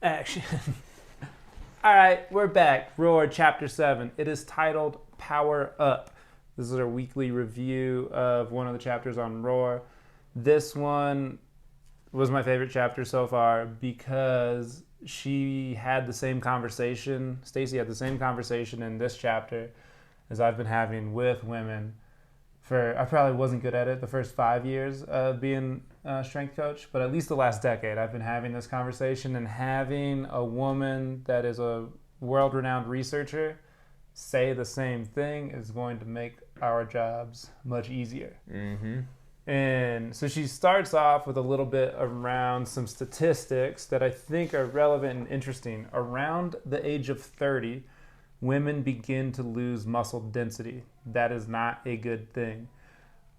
Action. All right, we're back. Roar, Chapter 7. It is titled Power Up. This is our weekly review of one of the chapters on Roar. This one was my favorite chapter so far because she had the same conversation. Stacy had the same conversation in this chapter as I've been having with women for, I probably wasn't good at it the first 5 years of being a strength coach, but at least the last decade I've been having this conversation, and having a woman that is a world-renowned researcher say the same thing is going to make our jobs much easier. Mm-hmm. And so she starts off with a little bit around some statistics that I think are relevant and interesting. Around the age of 30, women begin to lose muscle density. That is not a good thing.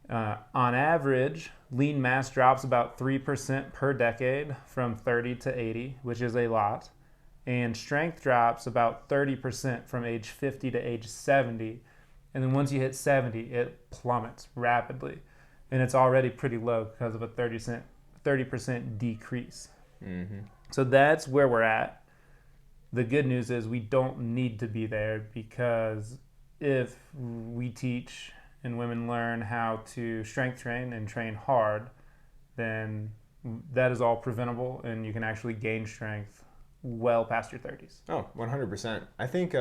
On average, lean mass drops about 3% per decade from 30 to 80, which is a lot. And strength drops about 30% from age 50 to age 70. And then once you hit 70, it plummets rapidly. And it's already pretty low because of a 30% decrease. Mm-hmm. So that's where we're at. The good news is we don't need to be there, because if we teach and women learn how to strength train and train hard, then that is all preventable, and you can actually gain strength well past your 30s. Oh, 100%. I think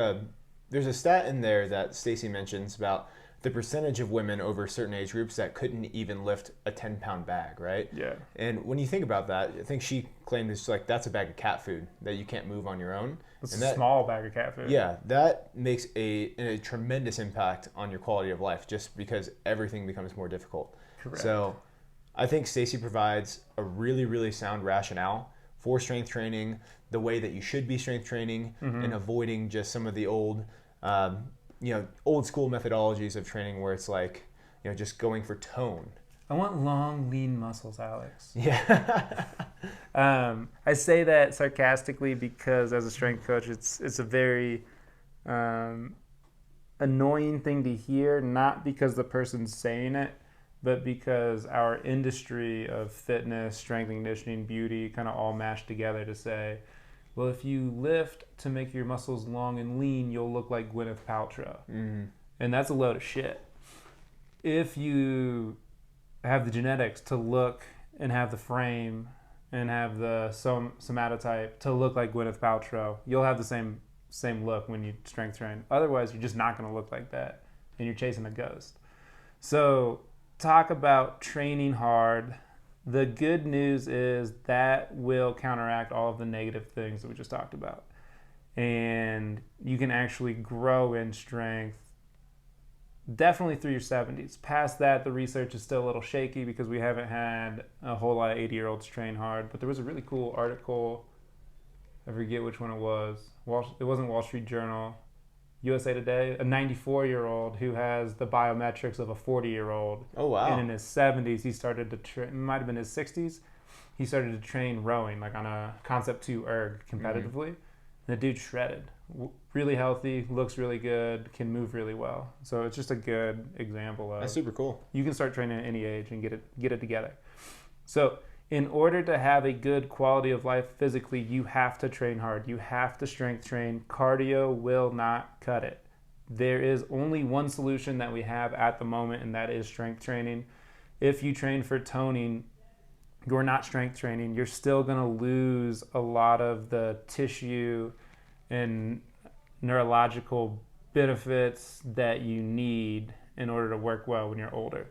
there's a stat in there that Stacy mentions about the percentage of women over certain age groups that couldn't even lift a 10-pound bag, right? Yeah. And when you think about that, I think she claimed it's like that's a bag of cat food that you can't move on your own. It's and a small bag of cat food. Yeah, that makes a tremendous impact on your quality of life, just because everything becomes more difficult. Correct. So I think Stacy provides a really, really sound rationale for strength training, the way that you should be strength training, and avoiding just some of the old old school methodologies of training where it's like, just going for tone. I want long, lean muscles, Alex. Yeah. I say that sarcastically because as a strength coach, it's a very annoying thing to hear, not because the person's saying it, but because our industry of fitness, strength and conditioning, beauty kind of all mashed together to say, well, if you lift to make your muscles long and lean, you'll look like Gwyneth Paltrow. Mm-hmm. And that's a load of shit. If you have the genetics to look and have the frame and have the somatotype to look like Gwyneth Paltrow, you'll have the same look when you strength train. Otherwise, you're just not going to look like that, and you're chasing a ghost. So talk about training hard. The good news is that will counteract all of the negative things that we just talked about. And you can actually grow in strength definitely through your 70s. Past that, the research is still a little shaky because we haven't had a whole lot of 80-year-olds train hard. But there was a really cool article, I forget which one it was. It wasn't Wall Street Journal, USA Today, a 94-year-old who has the biometrics of a 40-year-old. Oh, wow. And in his 70s, he started to train, it might have been his 60s, he started to train rowing, like on a Concept 2 erg competitively. And the dude shredded. Really healthy, looks really good, can move really well. So it's just a good example of... That's super cool. You can start training at any age and get it together. So in order to have a good quality of life physically, you have to train hard. You have to strength train. Cardio will not cut it. There is only one solution that we have at the moment, and that is strength training. If you train for toning, you're not strength training. You're still going to lose a lot of the tissue and neurological benefits that you need in order to work well when you're older.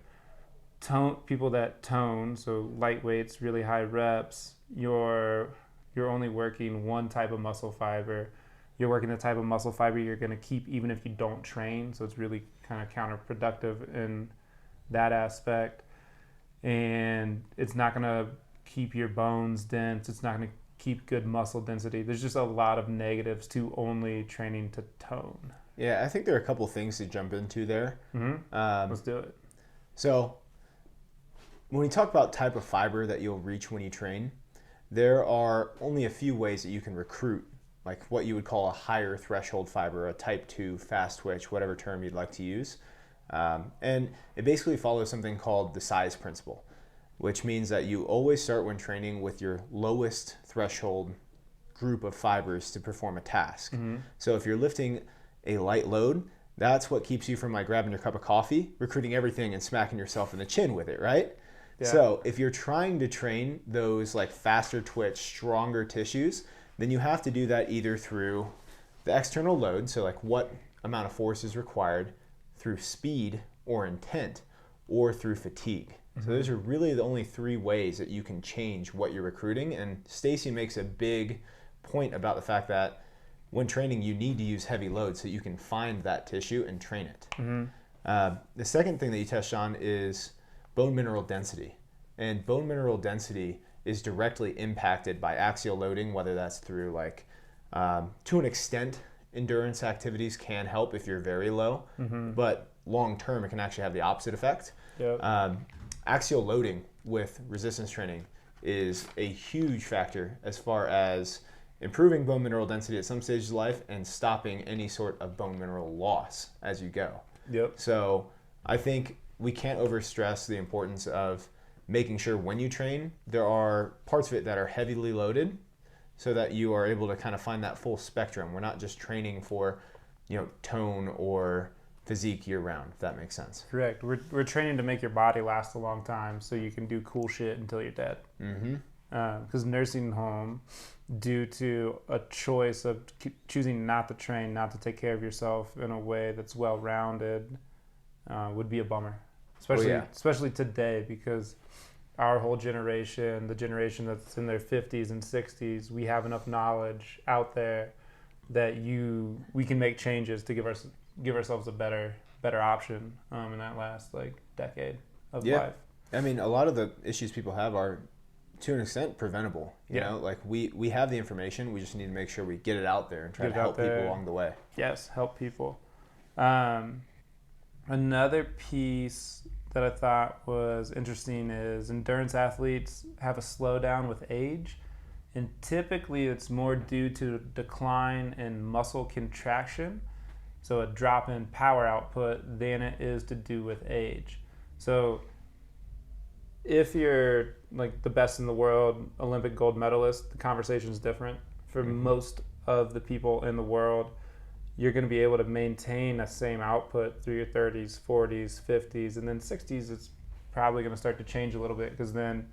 People that tone, so light weights, really high reps, you're only working one type of muscle fiber. You're working the type of muscle fiber you're going to keep even if you don't train. So it's really kind of counterproductive in that aspect. And it's not going to keep your bones dense. It's not going to keep good muscle density. There's just a lot of negatives to only training to tone. Yeah, I think there are a couple things to jump into there. Let's do it. So when we talk about type of fiber that you'll reach when you train, there are only a few ways that you can recruit, like what you would call a higher threshold fiber, a type 2, fast twitch, whatever term you'd like to use. And it basically follows something called the size principle, which means that you always start when training with your lowest threshold group of fibers to perform a task. Mm-hmm. So if you're lifting a light load, that's what keeps you from like grabbing your cup of coffee, recruiting everything and smacking yourself in the chin with it, right? Yeah. So if you're trying to train those like faster twitch, stronger tissues, then you have to do that either through the external load, so like what amount of force is required, through speed or intent, or through fatigue. So those are really the only three ways that you can change what you're recruiting. And Stacy makes a big point about the fact that when training, you need to use heavy loads so you can find that tissue and train it. The second thing that you touched on is bone mineral density. And bone mineral density is directly impacted by axial loading, whether that's through like, to an extent, endurance activities can help if you're very low, but long term, it can actually have the opposite effect. Yep. Axial loading with resistance training is a huge factor as far as improving bone mineral density at some stages of life and stopping any sort of bone mineral loss as you go. Yep. So I think we can't overstress the importance of making sure when you train, there are parts of it that are heavily loaded so that you are able to kind of find that full spectrum. We're not just training for, tone or physique year round, if that makes sense. Correct. We're training to make your body last a long time so you can do cool shit until you're dead. Because nursing home, due to a choice of choosing not to train, not to take care of yourself in a way that's well-rounded, would be a bummer. Especially today, because our whole generation, the generation that's in their 50s and 60s, we have enough knowledge out there that we can make changes to give ourselves a better option in that last decade of life. I mean, a lot of the issues people have are to an extent preventable. You know, like we have the information, we just need to make sure we get it out there and try to help people along the way. Yes, help people. Another piece that I thought was interesting is endurance athletes have a slowdown with age, and typically it's more due to decline in muscle contraction, so a drop in power output, than it is to do with age. So if you're like the best in the world, Olympic gold medalist, the conversation's different. For most of the people in the world, you're going to be able to maintain the same output through your 30s, 40s, 50s, and then 60s. It's probably going to start to change a little bit because then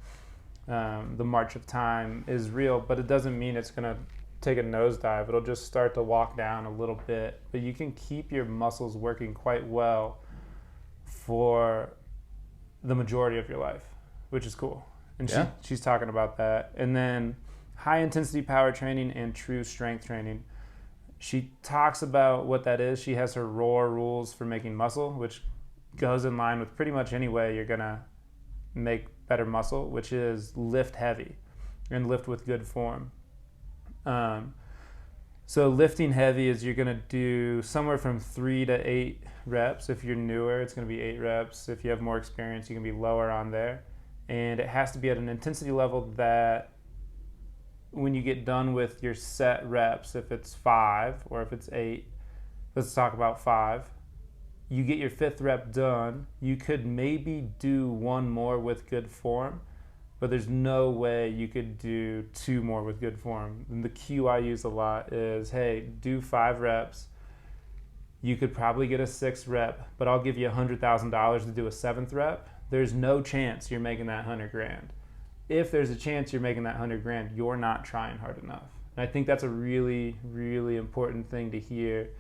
the march of time is real, but it doesn't mean it's going to take a nosedive. It'll just start to walk down a little bit, but you can keep your muscles working quite well for the majority of your life, which is cool. And she's talking about that. And then high intensity power training and true strength training. She talks about what that is. She has her ROAR rules for making muscle, which goes in line with pretty much any way you're going to make better muscle, which is lift heavy and lift with good form. So lifting heavy is you're going to do somewhere from 3 to 8 reps. If you're newer, it's going to be 8 reps. If you have more experience, you can be lower on there. And it has to be at an intensity level that when you get done with your set reps, if it's 5 or if it's 8, let's talk about 5, you get your 5th rep done, you could maybe do 1 more with good form, but there's no way you could do 2 more with good form. And the cue I use a lot is, hey, do 5 reps. You could probably get a 6th rep, but I'll give you $100,000 to do a 7th rep. There's no chance you're making that $100,000. If there's a chance you're making that $100,000, you're not trying hard enough. And I think that's a really, really important thing to hear,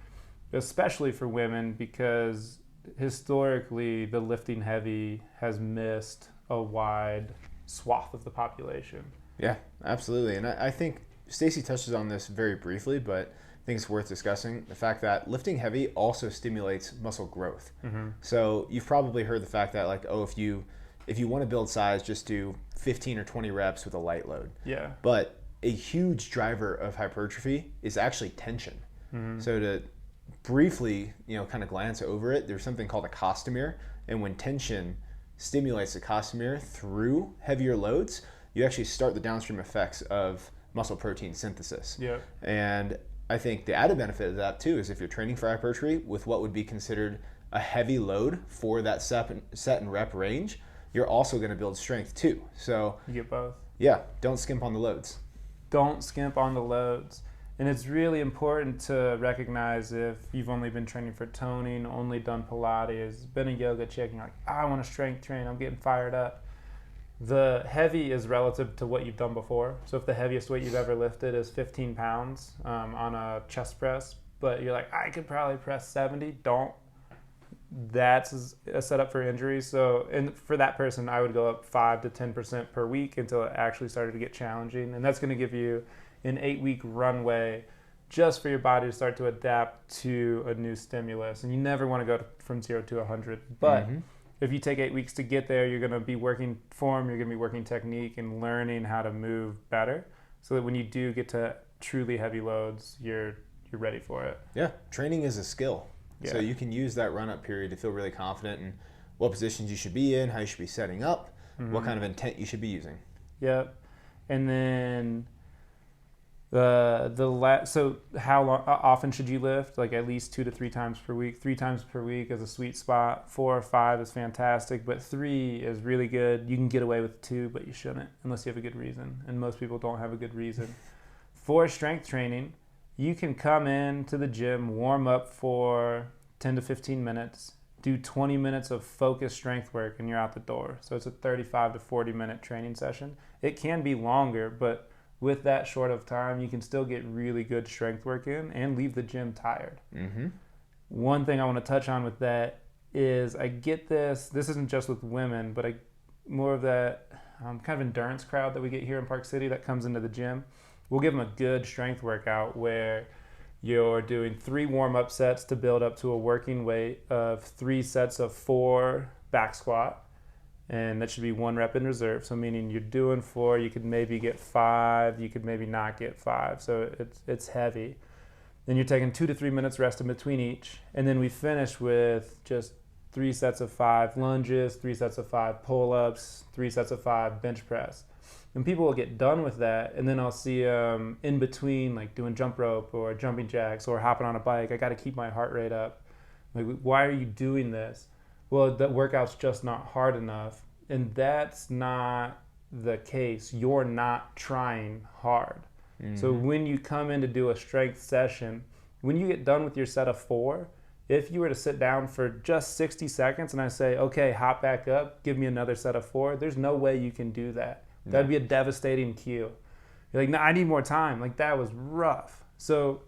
especially for women, because historically the lifting heavy has missed a wide swath of the population. Yeah, absolutely. And I think Stacy touches on this very briefly, but I think it's worth discussing the fact that lifting heavy also stimulates muscle growth. So you've probably heard the fact that if you want to build size, just do 15 or 20 reps with a light load. Yeah. But a huge driver of hypertrophy is actually tension. So to briefly, kind of glance over it, there's something called a costamere. And when tension stimulates the costamere through heavier loads, you actually start the downstream effects of muscle protein synthesis. Yeah. And I think the added benefit of that too is if you're training for hypertrophy with what would be considered a heavy load for that set and rep range, you're also going to build strength too. So you get both. Yeah, don't skimp on the loads. don't skimp on the loads. And it's really important to recognize if you've only been training for toning, only done Pilates, been a yoga chick, and you're like, I want to strength train, I'm getting fired up. The heavy is relative to what you've done before. So if the heaviest weight you've ever lifted is 15 pounds on a chest press, but you're like, I could probably press 70, don't. That's a setup for injury. So, and for that person, I would go up 5 to 10% per week until it actually started to get challenging. And that's going to give you an 8-week runway just for your body to start to adapt to a new stimulus. And you never want to go from 0 to 100. But if you take 8 weeks to get there, you're going to be working form, you're going to be working technique and learning how to move better so that when you do get to truly heavy loads, you're ready for it. Yeah, training is a skill. Yeah. So you can use that run-up period to feel really confident in what positions you should be in, how you should be setting up, what kind of intent you should be using. Yep. And then so how often should you lift? Like at least 2 to 3 times per week. 3 times per week is a sweet spot. 4 or 5 is fantastic, but 3 is really good. You can get away with 2, but you shouldn't unless you have a good reason. And most people don't have a good reason. For strength training, you can come in to the gym, warm up for 10 to 15 minutes, do 20 minutes of focused strength work, and you're out the door. So it's a 35 to 40 minute training session. It can be longer, but with that short of time, you can still get really good strength work in and leave the gym tired. One thing I want to touch on with that is I get this isn't just with women, but more of that kind of endurance crowd that we get here in Park City that comes into the gym. We'll give them a good strength workout where you're doing 3 warm-up sets to build up to a working weight of 3 sets of 4 back squat. And that should be 1 rep in reserve. So meaning you're doing 4, you could maybe get 5, you could maybe not get 5. So it's heavy. Then you're taking 2 to 3 minutes rest in between each. And then we finish with just 3 sets of 5 lunges, 3 sets of 5 pull-ups, 3 sets of 5 bench press. And people will get done with that, and then I'll see in between, like doing jump rope or jumping jacks or hopping on a bike. I got to keep my heart rate up. Like, why are you doing this? Well, that workout's just not hard enough, and that's not the case. You're not trying hard. So when you come in to do a strength session, when you get done with your set of 4, if you were to sit down for just 60 seconds and I say, okay, hop back up, give me another set of 4, there's no way you can do that. That'd be a devastating cue. You're like, no, I need more time. Like, that was rough. So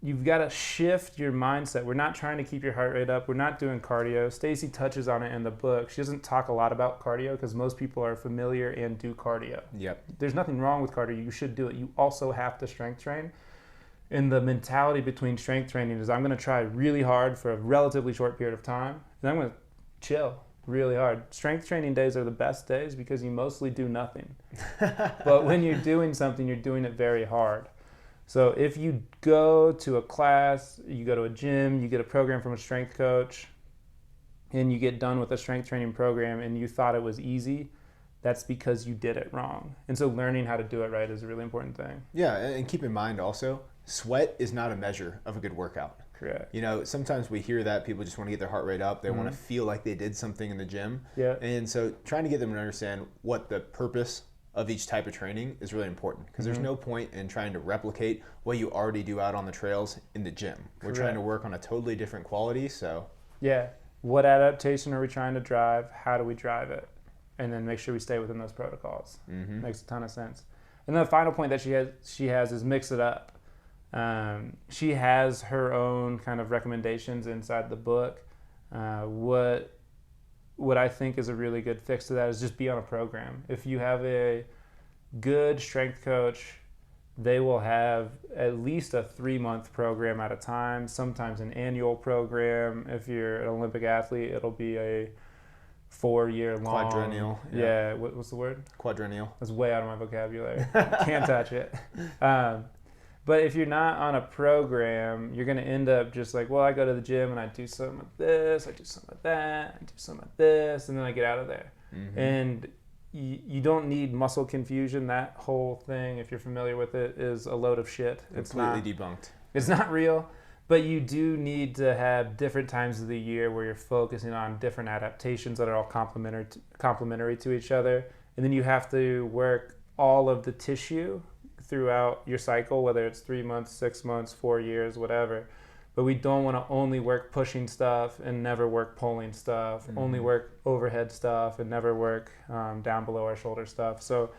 you've got to shift your mindset. We're not trying to keep your heart rate up. We're not doing cardio. Stacy touches on it in the book. She doesn't talk a lot about cardio because most people are familiar and do cardio. Yep. There's nothing wrong with cardio. You should do it. You also have to strength train. And the mentality between strength training is I'm going to try really hard for a relatively short period of time, and I'm going to chill really hard. Strength training days are the best days because you mostly do nothing. But when you're doing something, you're doing it very hard. So if you go to a class, you go to a gym, you get a program from a strength coach, and you get done with a strength training program and you thought it was easy, that's because you did it wrong. And so learning how to do it right is a really important thing. Yeah, and keep in mind also, sweat is not a measure of a good workout. Correct. You know, sometimes we hear that people just want to get their heart rate up. They want to feel like they did something in the gym. Yeah. And so trying to get them to understand what the purpose of each type of training is really important because there's no point in trying to replicate what you already do out on the trails in the gym. We're trying to work on a totally different quality, so. Yeah. What adaptation are we trying to drive? How do we drive it? And then make sure we stay within those protocols. Makes a ton of sense. And the final point that she has is mix it up. She has her own kind of recommendations inside the book. What I think is a really good fix to that is just be on a program. If you have a good strength coach, they will have at least a 3-month program at a time, sometimes an annual program. If you're an Olympic athlete, it'll be a 4-year long. Quadrennial. Yeah. What's the word? Quadrennial. That's way out of my vocabulary. Can't touch it. But if you're not on a program, you're going to end up just like, well, I go to the gym and I do some of this, I do some of that, I do some of this, and then I get out of there. And you don't need muscle confusion. That whole thing, if you're familiar with it, is a load of shit. Completely debunked. It's not real. But you do need to have different times of the year where you're focusing on different adaptations that are all complementary to each other. And then you have to work all of the tissue throughout your cycle, whether it's 3 months, 6 months, 4 years, whatever. But we don't want to only work pushing stuff and never work pulling stuff, only work overhead stuff and never work down below our shoulder stuff. So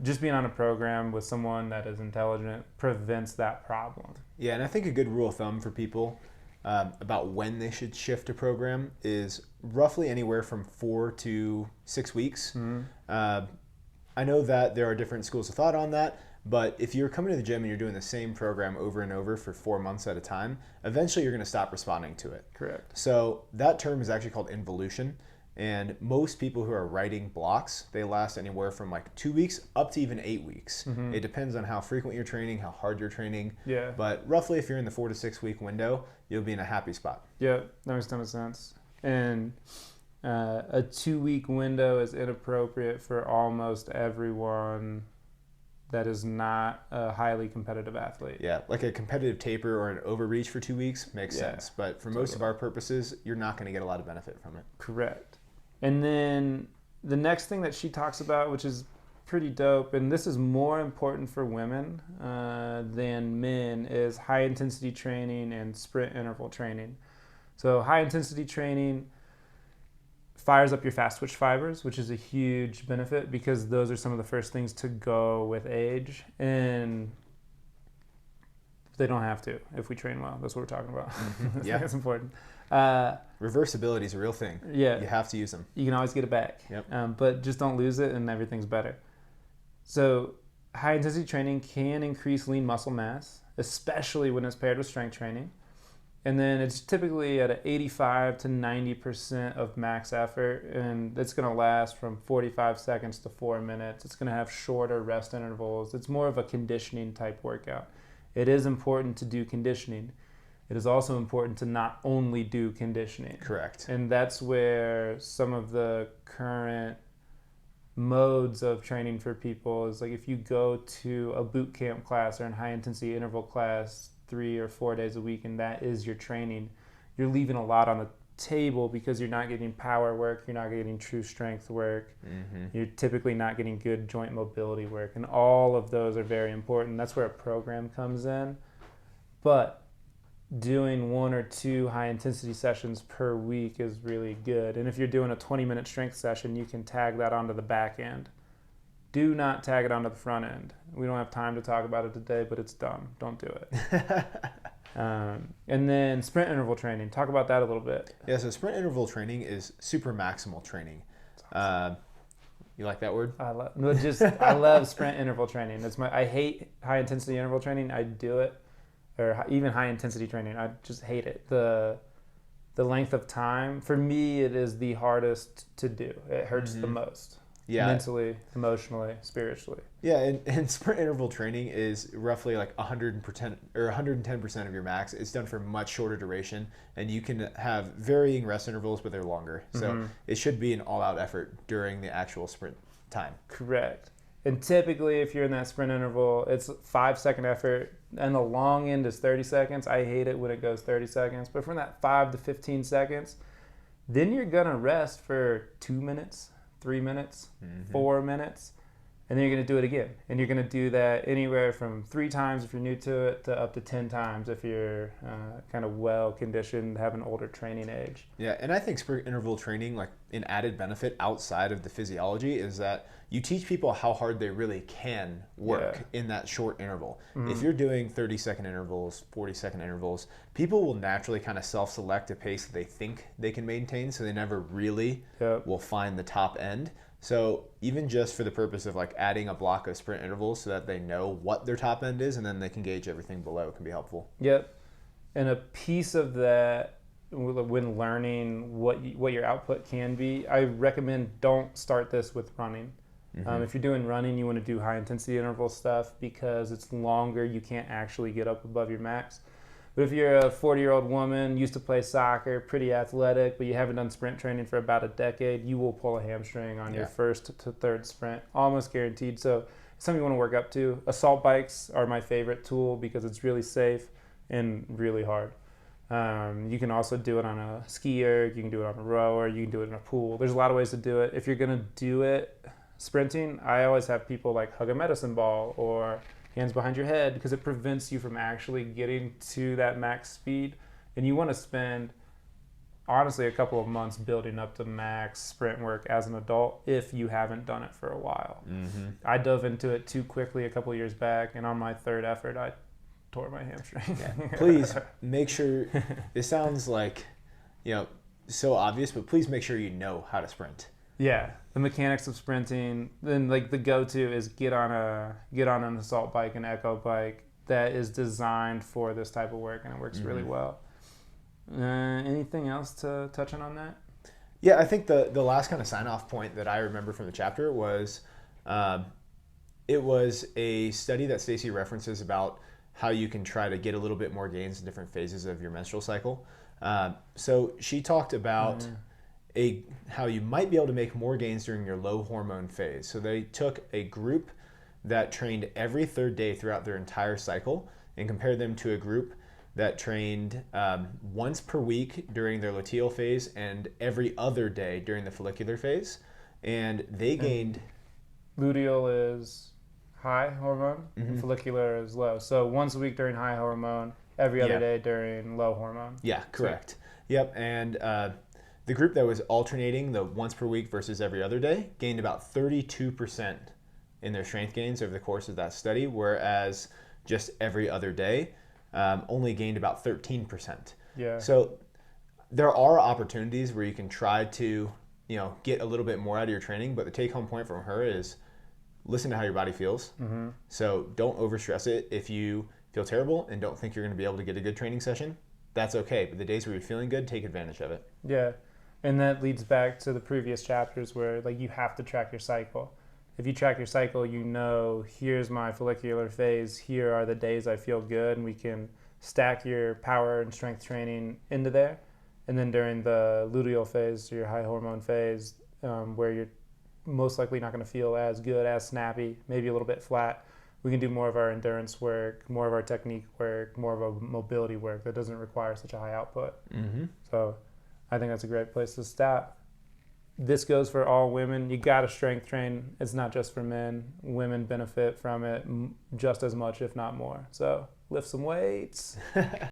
just being on a program with someone that is intelligent prevents that problem. Yeah, and I think a good rule of thumb for people about when they should shift a program is roughly anywhere from 4 to 6 weeks. I know that there are different schools of thought on that, but if you're coming to the gym and you're doing the same program over and over for 4 months at a time, eventually you're going to stop responding to it. Correct. So that term is actually called involution. And most people who are writing blocks, they last anywhere from like 2 weeks up to even 8 weeks. It depends on how frequent you're training, how hard you're training. Yeah. But roughly if you're in the 4 to 6 week window, you'll be in a happy spot. Yeah, that makes a ton of sense. And a 2 week window is inappropriate for almost everyone that is not a highly competitive athlete. Yeah, like a competitive taper or an overreach for 2 weeks makes sense. But for most of our purposes, you're not going to get a lot of benefit from it. Correct. And then the next thing that she talks about, which is pretty dope, and this is more important for women than men, is high intensity training and sprint interval training. So high intensity training fires up your fast twitch fibers, which is a huge benefit because those are some of the first things to go with age. And they don't have to if we train well. That's what we're talking about. Yeah, that's important. Reversibility is a real thing. Yeah, you have to use them. You can always get it back. Yep. But just don't lose it, and everything's better. So high intensity training can increase lean muscle mass, especially when it's paired with strength training. And then it's typically at an 85 to 90% of max effort, and it's going to last from 45 seconds to 4 minutes. It's going to have shorter rest intervals. It's more of a conditioning type workout. It is important to do conditioning. It is also important to not only do conditioning. Correct. And that's where some of the current modes of training for people is like if you go to a boot camp class or a high intensity interval class 3 or 4 days a week and that is your training, you're leaving a lot on the table because you're not getting power work, you're not getting true strength work, you're typically not getting good joint mobility work, and all of those are very important. That's where a program comes in. But doing 1 or 2 high intensity sessions per week is really good. And if you're doing a 20-minute strength session, you can tag that onto the back end. Do not tag it onto the front end. We don't have time to talk about it today, but it's dumb. Don't do it. And then sprint interval training. Talk about that a little bit. Yeah, so sprint interval training is super maximal training. You like that word? I love sprint interval training. I hate high intensity interval training. I do it, or even high intensity training. I just hate it. The length of time for me, it is the hardest to do. It hurts the most. Yeah. Mentally, emotionally, spiritually. Yeah, and sprint interval training is roughly like 100% or 110% of your max. It's done for much shorter duration, and you can have varying rest intervals, but they're longer. So it should be an all-out effort during the actual sprint time. Correct. And typically, if you're in that sprint interval, it's 5-second effort, and the long end is 30 seconds. I hate it when it goes 30 seconds, but from that 5 to 15 seconds, then you're gonna rest for 2 minutes. 3 minutes, 4 minutes, and then you're going to do it again. And you're going to do that anywhere from 3 times if you're new to it to up to 10 times if you're kind of well-conditioned, have an older training age. Yeah, and I think sprint interval training, like an added benefit outside of the physiology is that you teach people how hard they really can work in that short interval. If you're doing 30-second intervals, 40-second intervals, people will naturally kind of self-select a pace that they think they can maintain, so they never really will find the top end. So even just for the purpose of like adding a block of sprint intervals so that they know what their top end is and then they can gauge everything below can be helpful. Yep. And a piece of that when learning what your output can be, I recommend don't start this with running. If you're doing running, you want to do high intensity interval stuff because it's longer. You can't actually get up above your max. But if you're a 40-year-old woman, used to play soccer, pretty athletic, but you haven't done sprint training for about a decade, you will pull a hamstring on your first to third sprint, almost guaranteed. So something you want to work up to. Assault bikes are my favorite tool because it's really safe and really hard. You can also do it on a ski erg, you can do it on a rower, you can do it in a pool. There's a lot of ways to do it. If you're going to do it sprinting, I always have people like hug a medicine ball or hands behind your head, because it prevents you from actually getting to that max speed. And you want to spend, honestly, a couple of months building up to max sprint work as an adult if you haven't done it for a while. I dove into it too quickly a couple of years back, and on my third effort, I tore my hamstring. Please make sure, this sounds like, so obvious, but please make sure you know how to sprint. Yeah, the mechanics of sprinting. Then like the go-to is get on an assault bike, an echo bike that is designed for this type of work, and it works really well. Anything else to touch on that? Yeah, I think the last kind of sign-off point that I remember from the chapter was, it was a study that Stacy references about how you can try to get a little bit more gains in different phases of your menstrual cycle. So she talked about how you might be able to make more gains during your low hormone phase. So they took a group that trained every third day throughout their entire cycle and compared them to a group that trained once per week during their luteal phase and every other day during the follicular phase. And they gained... Luteal is high hormone, and follicular is low. So once a week during high hormone, every other day during low hormone. Yeah, correct. Yep, and the group that was alternating the once per week versus every other day gained about 32% in their strength gains over the course of that study, whereas just every other day only gained about 13%. Yeah. So there are opportunities where you can try to, get a little bit more out of your training, but the take-home point from her is listen to how your body feels. So don't overstress it. If you feel terrible and don't think you're going to be able to get a good training session, that's okay. But the days where you're feeling good, take advantage of it. Yeah. And that leads back to the previous chapters where like you have to track your cycle. If you track your cycle, here's my follicular phase, here are the days I feel good, and we can stack your power and strength training into there. And then during the luteal phase, your high hormone phase, where you're most likely not going to feel as good, as snappy, maybe a little bit flat, we can do more of our endurance work, more of our technique work, more of our mobility work that doesn't require such a high output. So I think that's a great place to stop. This goes for all women. You got to strength train. It's not just for men. Women benefit from it just as much, if not more. So lift some weights.